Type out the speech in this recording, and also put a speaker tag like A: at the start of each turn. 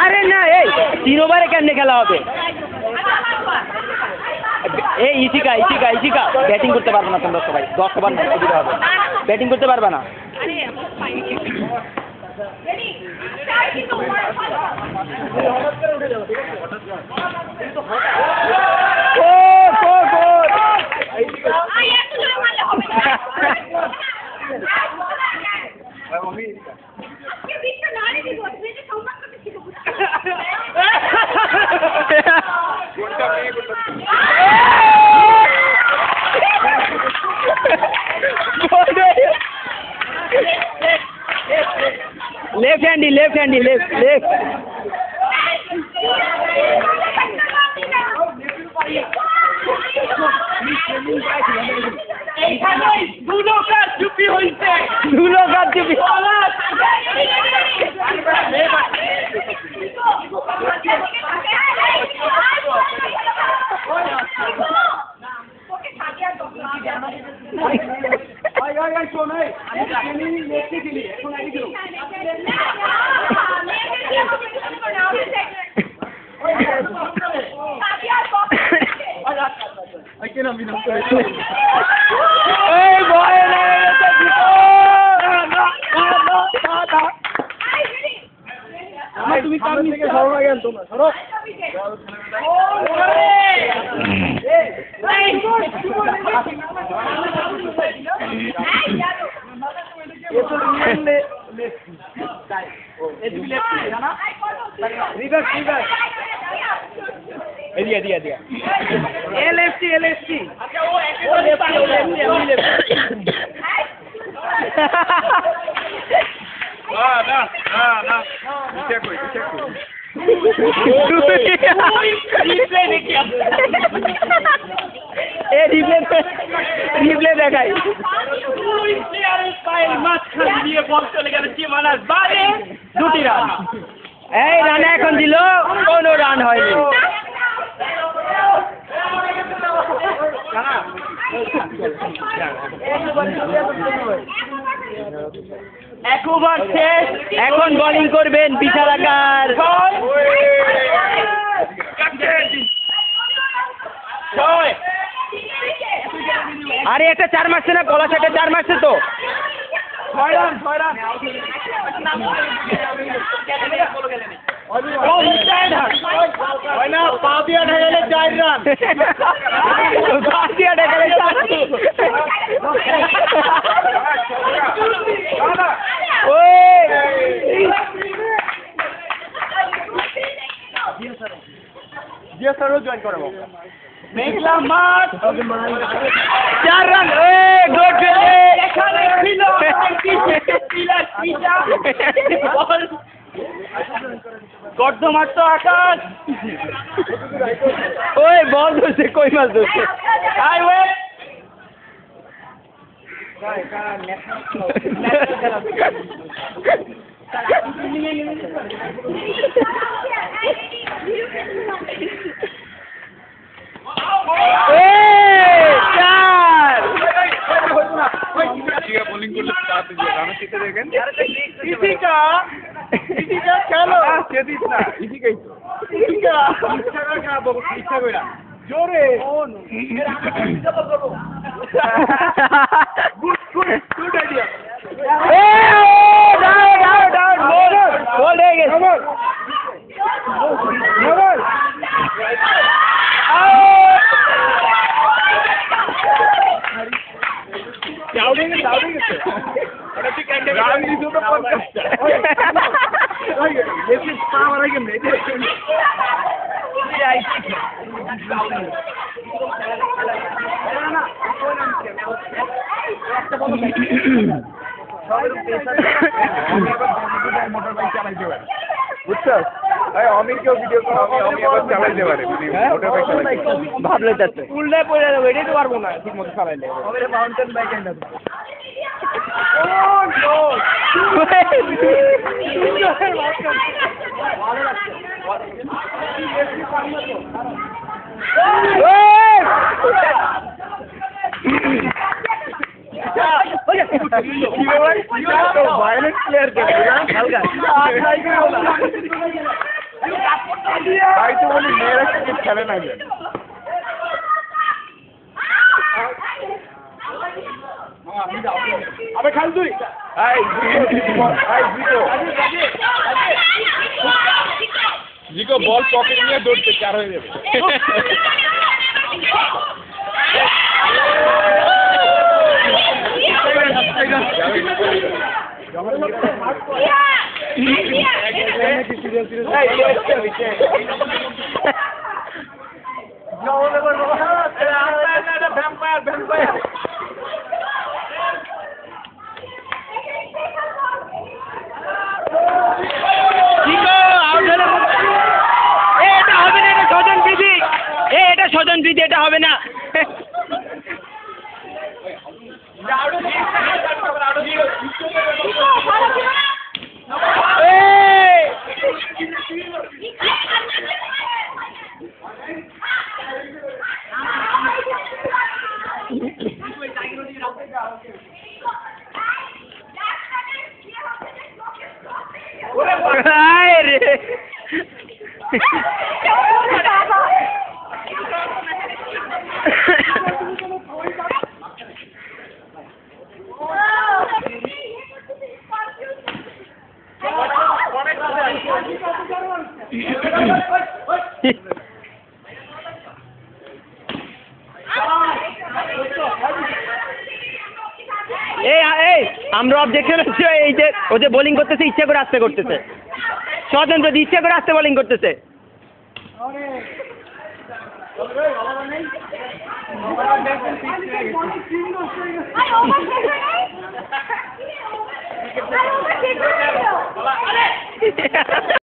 A: আরে না এই 3 ওভারে কেমনে খেলা হবে? এই ইশিকা ব্যাটিং করতে পারবে না তোমরা সবাই, 10 ওভার সুবিধা হবে, ব্যাটিং করতে পারবে না। लेफ्ट हैंडी लेफ्ट
B: দুটো কাজ চুপি হইছে তুমি কাম থেকে সরো না কেন তোমরা সরো LFC
A: रिप्ले দেখাই দুটি রান, এই রানে এখন দিল, কোনো রান হয়নি। এখন বোলিং করবেন বিশালাকার। আরে একটা 4 মারছে না, পলাশ একটা 4 মারছে তো।
B: 6 রান পা দিয়া ঢেলে 4 রান জয়েন করবো মেঘলা মাঠ
A: 4 রান
B: গর্দ মারতো আকাশ
A: ওই বল ধরছে, কই মাছ ধরছে।
C: বোলিং করলে রান শিখতে দেখেন
B: খেলো জোরে গুড আইডিয়া
A: বল হয়ে গেছে।
C: বুঝছো অমিরকেও ভিডিও চালাইতে পারে, মোটর বাইক চালাইতে
A: ভাবলে যাচ্ছে
B: উল্টায় পড়ে যাবে, এটাই তো পারবো না ঠিক মতো চালাইলে। মাউন্টেন বাইক এনে ভায়োলেন্ট প্লেয়ার কে হালকা
C: তাই তো বলি মেয়েরা ক্রিকেট খেলে না কেন?
B: আবে খাল তুই
C: জিকো বল পকেট নিয়ে দৌড়তে 4 হয়ে যাবে।
A: এটা হবে না, এটা স্বজন প্রীতি, এটা স্বজন প্রীতি, এটা হবে না। আয় রে আমরা অবজেকশন হচ্ছে এই যে ও যে বোলিং করতেছে ইচ্ছা করে আসতে করতেছে, স্বতন্ত্র ইচ্ছা করে আসতে বোলিং করতেছে।